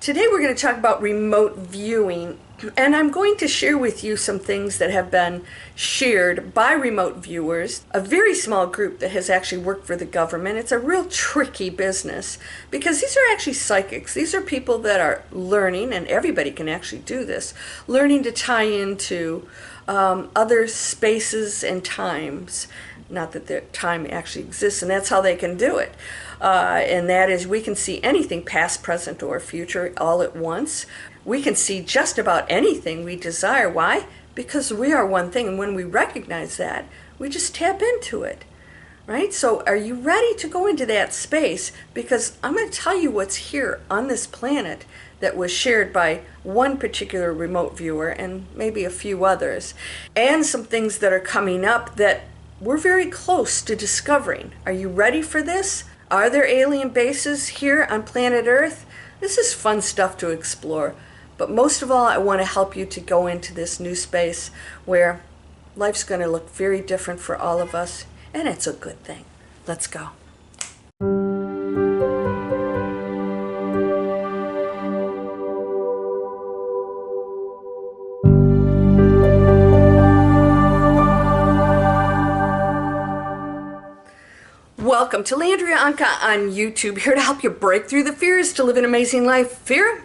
Today we're going to talk about remote viewing, and I'm going to share with you some things that have been shared by remote viewers, a very small group that has actually worked for the government. It's a real tricky business because these are actually psychics. These are people that are learning, and everybody can actually do this, learning to tie into other spaces and times. Not that the time actually exists, and that's how they can do it. And that is, we can see anything past, present, or future all at once. We can see just about anything we desire. Why? Because we are one thing, and when we recognize that, we just tap into it, right? So are you ready to go into that space? Because I'm going to tell you what's here on this planet that was shared by one particular remote viewer and maybe a few others, and some things that are coming up that we're very close to discovering. Are you ready for this? Are there alien bases here on planet Earth? This is fun stuff to explore. But most of all, I want to help you to go into this new space where life's going to look very different for all of us, and it's a good thing. Let's go. Welcome to Landria Onkka on YouTube, here to help you break through the fears to live an amazing life. Fear?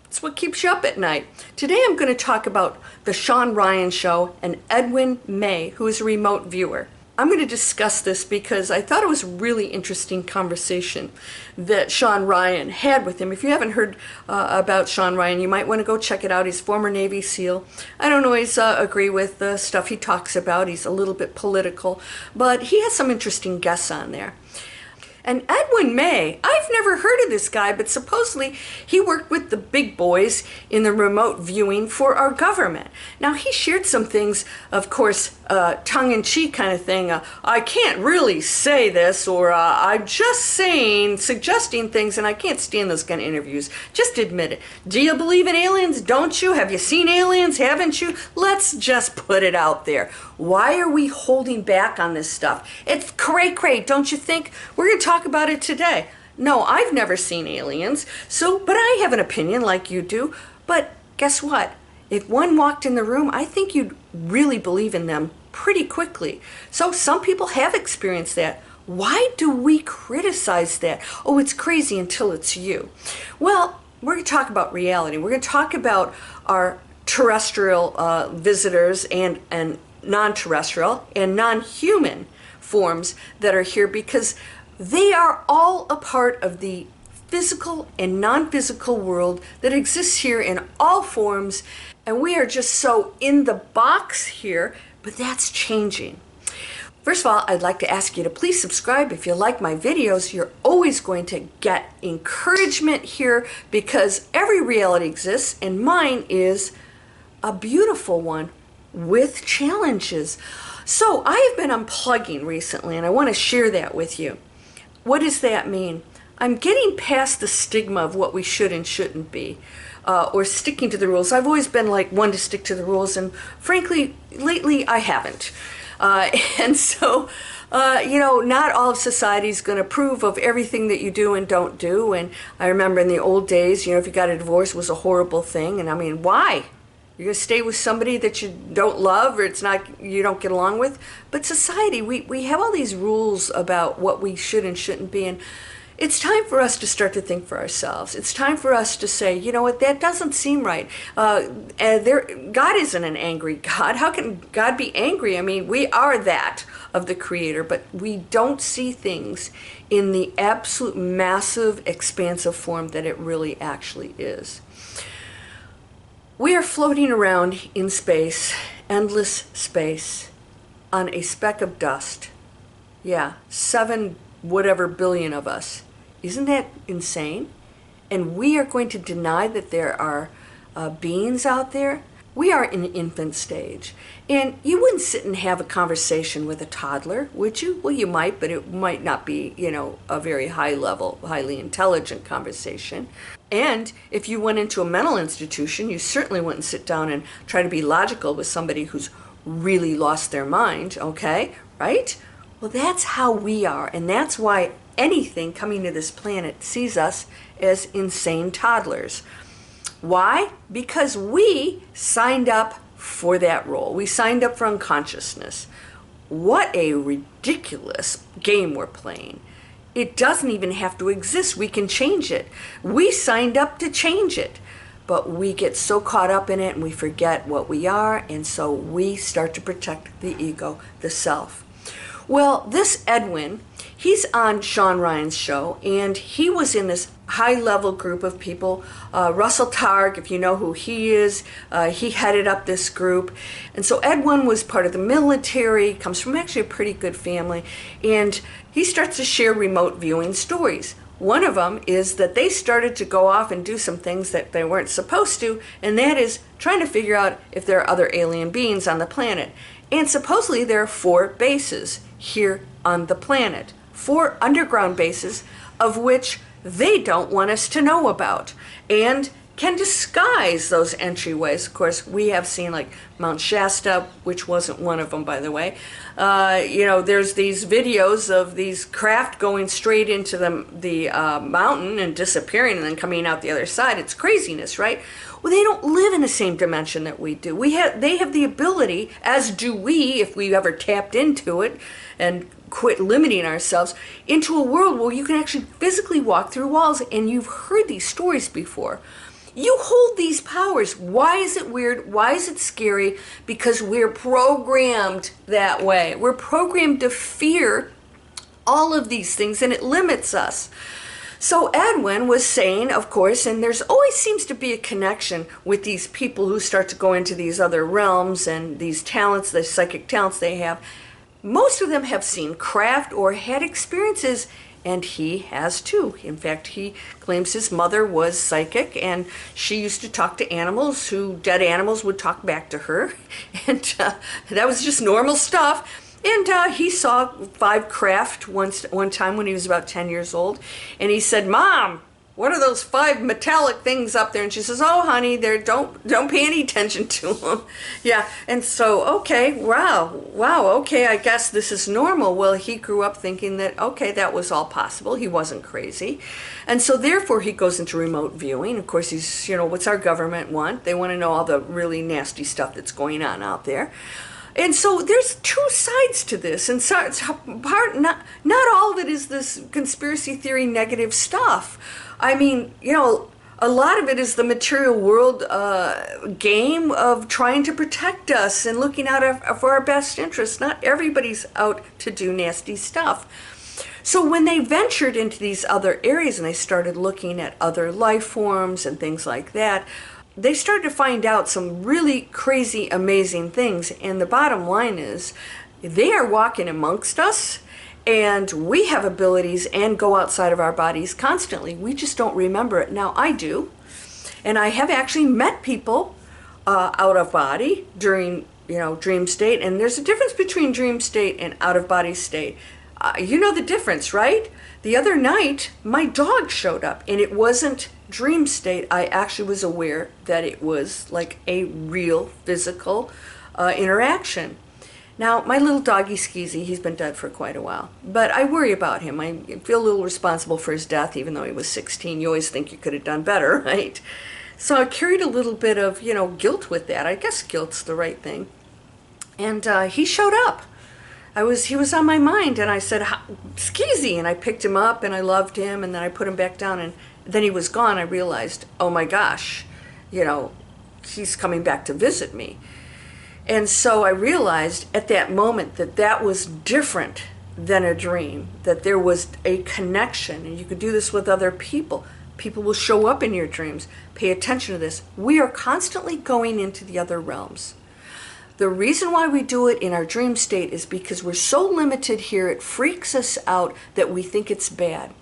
It's what keeps you up at night. Today I'm going to talk about the Shawn Ryan Show and Edwin May, who is a remote viewer. I'm going to discuss this because I thought it was a really interesting conversation that Shawn Ryan had with him. If you haven't heard about Shawn Ryan, you might want to go check it out. He's a former Navy SEAL. I don't always agree with the stuff he talks about. He's a little bit political, but he has some interesting guests on there. And Edwin May, I've never heard of this guy, but supposedly he worked with the big boys in the remote viewing for our government. Now, he shared some things, of course, tongue-in-cheek kind of thing. I can't really say this, or I'm just suggesting things, and I can't stand those kind of interviews. Just admit it. Do you believe in aliens? Don't you? Have you seen aliens? Haven't you? Let's just put it out there. Why are we holding back on this stuff? It's cray-cray, don't you think? We're going to talk about it today. No, I've never seen aliens, but I have an opinion like you do. But guess what? If one walked in the room, I think you'd really believe in them pretty quickly. So some people have experienced that. Why do we criticize that? Oh, it's crazy until it's you. Well, we're going to talk about reality. We're going to talk about our terrestrial visitors and non-terrestrial and non-human forms that are here, because they are all a part of the physical and non-physical world that exists here in all forms, and we are just so in the box here, but that's changing. First of all, I'd like to ask you to please subscribe. If you like my videos, you're always going to get encouragement here, because every reality exists, and mine is a beautiful one with challenges. So I have been unplugging recently, and I want to share that with you. What does that mean? I'm getting past the stigma of what we should and shouldn't be, or sticking to the rules. I've always been like one to stick to the rules, and frankly, lately I haven't. And so, not all of society is going to approve of everything that you do and don't do. And I remember in the old days, if you got a divorce, it was a horrible thing. And I mean, why? You're going to stay with somebody that you don't love, or you don't get along with? But society, we have all these rules about what we should and shouldn't be, and it's time for us to start to think for ourselves. It's time for us to say, you know what, that doesn't seem right. God isn't an angry God. How can God be angry? I mean, we are that of the Creator, but we don't see things in the absolute massive, expansive form that it really actually is. We are floating around in space, endless space, on a speck of dust. Yeah, 7 whatever billion of us. Isn't that insane? And we are going to deny that there are beings out there? We are in infant stage. And you wouldn't sit and have a conversation with a toddler, would you? Well, you might, but it might not be, a very high level, highly intelligent conversation. And if you went into a mental institution, you certainly wouldn't sit down and try to be logical with somebody who's really lost their mind, okay? Right? Well, that's how we are, and that's why anything coming to this planet sees us as insane toddlers. Why? Because we signed up for that role. We signed up for unconsciousness. What a ridiculous game we're playing. It doesn't even have to exist. We can change it. We signed up to change it. But we get so caught up in it and we forget what we are, and so we start to protect the ego, the self. Well, this Edwin, he's on Sean Ryan's show, and he was in this high-level group of people. Russell Targ, if you know who he is, he headed up this group. And so Edwin was part of the military, comes from actually a pretty good family, and he starts to share remote viewing stories. One of them is that they started to go off and do some things that they weren't supposed to, and that is trying to figure out if there are other alien beings on the planet. And supposedly there are 4 bases here on the planet, 4 underground bases, of which they don't want us to know about, and can disguise those entryways. Of course, we have seen like Mount Shasta, which wasn't one of them, by the way. There's these videos of these craft going straight into the mountain and disappearing and then coming out the other side. It's craziness, right? Well, they don't live in the same dimension that we do. They have the ability, as do we, if we ever tapped into it and quit limiting ourselves, into a world where you can actually physically walk through walls. And you've heard these stories before. You hold these powers. Why is it weird? Why is it scary? Because we're programmed that way. We're programmed to fear all of these things, and it limits us. So Edwin was saying, of course, and there's always seems to be a connection with these people who start to go into these other realms and these talents, the psychic talents they have. Most of them have seen craft or had experiences, and he has too. In fact, he claims his mother was psychic, and she used to talk to animals dead animals would talk back to her. And that was just normal stuff. And he saw 5 craft one time when he was about 10 years old. And he said, "Mom, what are those 5 metallic things up there?" And she says, "Oh, honey, don't pay any attention to them." Yeah, and so, okay, wow, okay, I guess this is normal. Well, he grew up thinking that, okay, that was all possible. He wasn't crazy. And so therefore he goes into remote viewing. Of course, he's, what's our government want? They want to know all the really nasty stuff that's going on out there. And so there's 2 sides to this, and so it's not all of it is this conspiracy theory negative stuff. I mean, a lot of it is the material world game of trying to protect us and looking out for our best interests. Not everybody's out to do nasty stuff. So when they ventured into these other areas and they started looking at other life forms and things like that, they started to find out some really crazy, amazing things. And the bottom line is, they are walking amongst us, and we have abilities and go outside of our bodies constantly. We just don't remember it. Now, I do. And I have actually met people out of body during, dream state. And there's a difference between dream state and out of body state. You know the difference, right? The other night, my dog showed up, and it wasn't dream state. I actually was aware that it was like a real physical interaction. Now, my little doggy Skeezy, he's been dead for quite a while, but I worry about him. I feel a little responsible for his death, even though he was 16. You always think you could have done better, right? So I carried a little bit of, guilt with that. I guess guilt's the right thing. And he showed up. He was on my mind, and I said, "Skeezy," and I picked him up, and I loved him, and then I put him back down, and then he was gone. I realized, oh my gosh, he's coming back to visit me. And so I realized at that moment that was different than a dream, that there was a connection, and you could do this with other people. People will show up in your dreams. Pay attention to this. We are constantly going into the other realms. The reason why we do it in our dream state is because we're so limited here, it freaks us out that we think it's bad.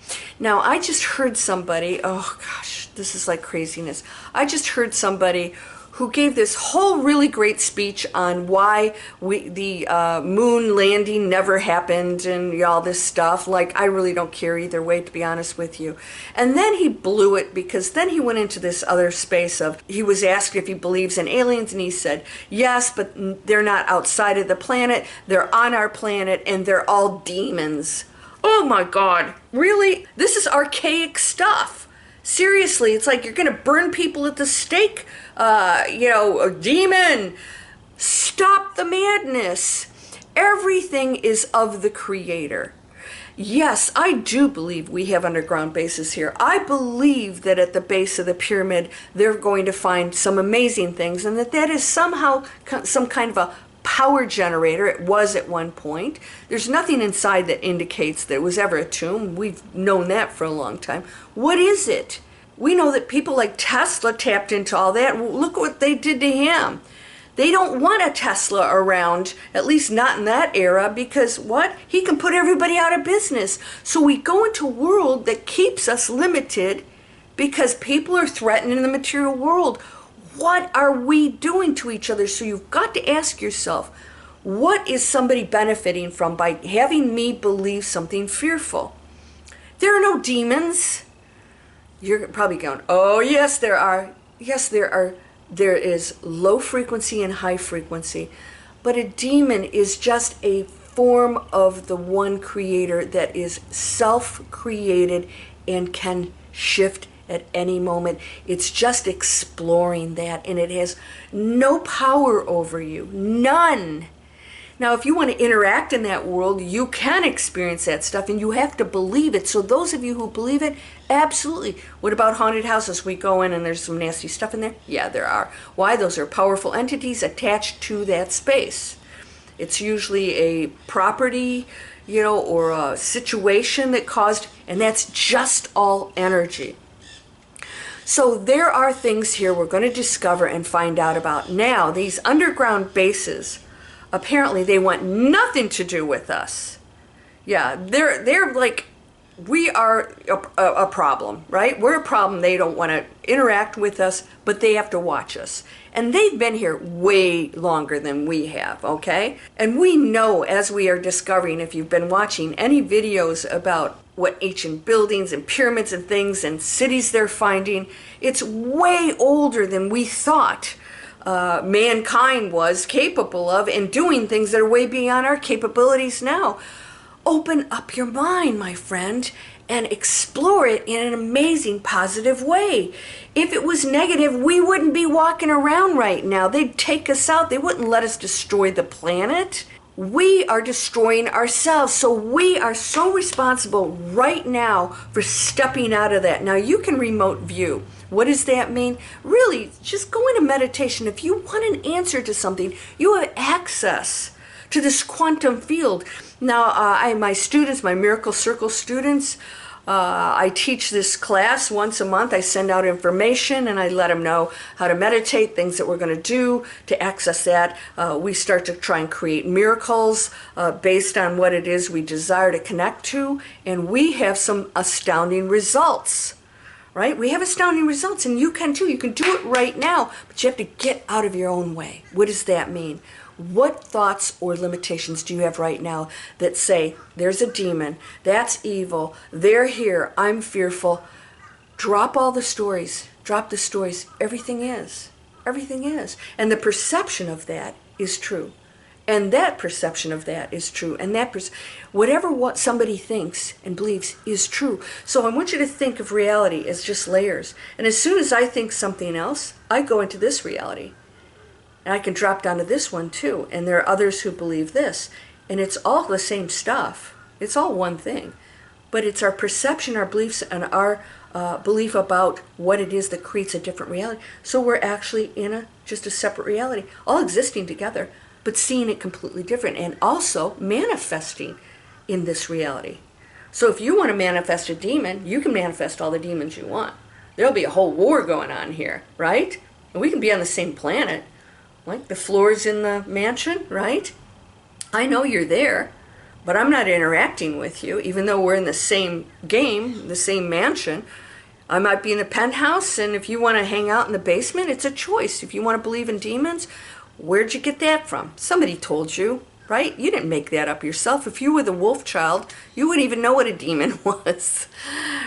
Now, I just heard somebody, oh gosh, this is like craziness. I just heard somebody who gave this whole really great speech on why the moon landing never happened and all this stuff. Like, I really don't care either way, to be honest with you. And then he blew it, because then he went into this other space of, he was asked if he believes in aliens, and he said, yes, but they're not outside of the planet. They're on our planet, and they're all demons. Oh my God, really? This is archaic stuff. Seriously, it's like you're going to burn people at the stake. A demon. Stop the madness. Everything is of the Creator. Yes, I do believe we have underground bases here. I believe that at the base of the pyramid, they're going to find some amazing things, and that is somehow some kind of a power generator. It was at one point. There's nothing inside that indicates that it was ever a tomb. We've known that for a long time. What is it? We know that people like Tesla tapped into all that. Look what they did to him. They don't want a Tesla around, at least not in that era, because what? He can put everybody out of business. So we go into a world that keeps us limited because people are threatening the material world. What are we doing to each other? So you've got to ask yourself, what is somebody benefiting from by having me believe something fearful? There are no demons. You're probably going, oh, yes, there are. Yes, there are. There is low frequency and high frequency. But a demon is just a form of the one Creator that is self-created and can shift at any moment. It's just exploring that, and it has no power over you. None. Now, if you want to interact in that world, you can experience that stuff, and you have to believe it. So those of you who believe it, absolutely. What about haunted houses? We go in and there's some nasty stuff in there? Yeah, there are. Why? Those are powerful entities attached to that space. It's usually a property, or a situation that caused, and that's just all energy. So there are things here we're going to discover and find out about. Now, these underground bases, apparently they want nothing to do with us. Yeah, they're like, we are a problem, right? We're a problem. They don't want to interact with us, but they have to watch us. And they've been here way longer than we have, okay? And we know, as we are discovering, if you've been watching any videos about what ancient buildings and pyramids and things and cities they're finding, it's way older than we thought mankind was capable of, and doing things that are way beyond our capabilities now. Open up your mind, my friend, and explore it in an amazing, positive way. If it was negative, we wouldn't be walking around right now. They'd take us out. They wouldn't let us destroy the planet. We are destroying ourselves. So we are so responsible right now for stepping out of that. Now, you can remote view. What does that mean? Really, just go into meditation. If you want an answer to something, you have access to this quantum field. Now, my students, my Miracle Circle students, I teach this class once a month. I send out information and I let them know how to meditate, things that we're going to do to access that. We start to try and create miracles based on what it is we desire to connect to, and we have some astounding results. Right? We have astounding results, and you can too. You can do it right now, but you have to get out of your own way. What does that mean? What thoughts or limitations do you have right now that say, there's a demon, that's evil, they're here, I'm fearful? Drop all the stories. Drop the stories. Everything is. Everything is. And the perception of that is true. And that perception of that is true. And that whatever what somebody thinks and believes is true. So I want you to think of reality as just layers. And as soon as I think something else, I go into this reality. And I can drop down to this one too. And there are others who believe this. And it's all the same stuff. It's all one thing. But it's our perception, our beliefs, and our belief about what it is that creates a different reality. So we're actually in just a separate reality, all existing together, but seeing it completely different, and also manifesting in this reality. So if you want to manifest a demon, you can manifest all the demons you want. There'll be a whole war going on here, right? And we can be on the same planet, like the floors in the mansion, right? I know you're there, but I'm not interacting with you, even though we're in the same game, the same mansion. I might be in the penthouse, and if you want to hang out in the basement, it's a choice. If you want to believe in demons, where'd you get that from? Somebody told you, right? You didn't make that up yourself. If you were the wolf child, you wouldn't even know what a demon was,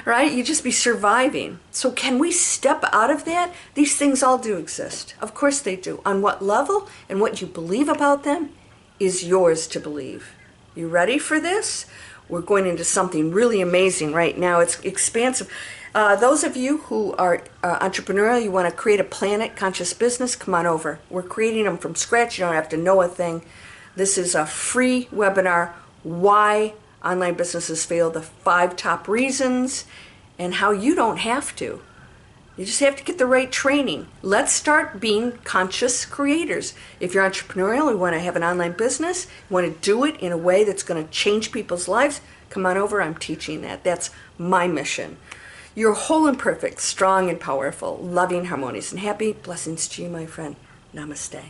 right? You'd just be surviving. So can we step out of that? These things all do exist. Of course they do. On what level and what you believe about them is yours to believe. You ready for this? We're going into something really amazing right now. It's expansive. Those of you who are entrepreneurial, you want to create a planet conscious business, come on over. We're creating them from scratch. You don't have to know a thing. This is a free webinar, Why Online Businesses Fail, the 5 top reasons, and how you don't have to. You just have to get the right training. Let's start being conscious creators. If you're entrepreneurial, you want to have an online business, you want to do it in a way that's going to change people's lives, come on over. I'm teaching that. That's my mission. You're whole and perfect, strong and powerful, loving, harmonious, and happy. Blessings to you, my friend. Namaste.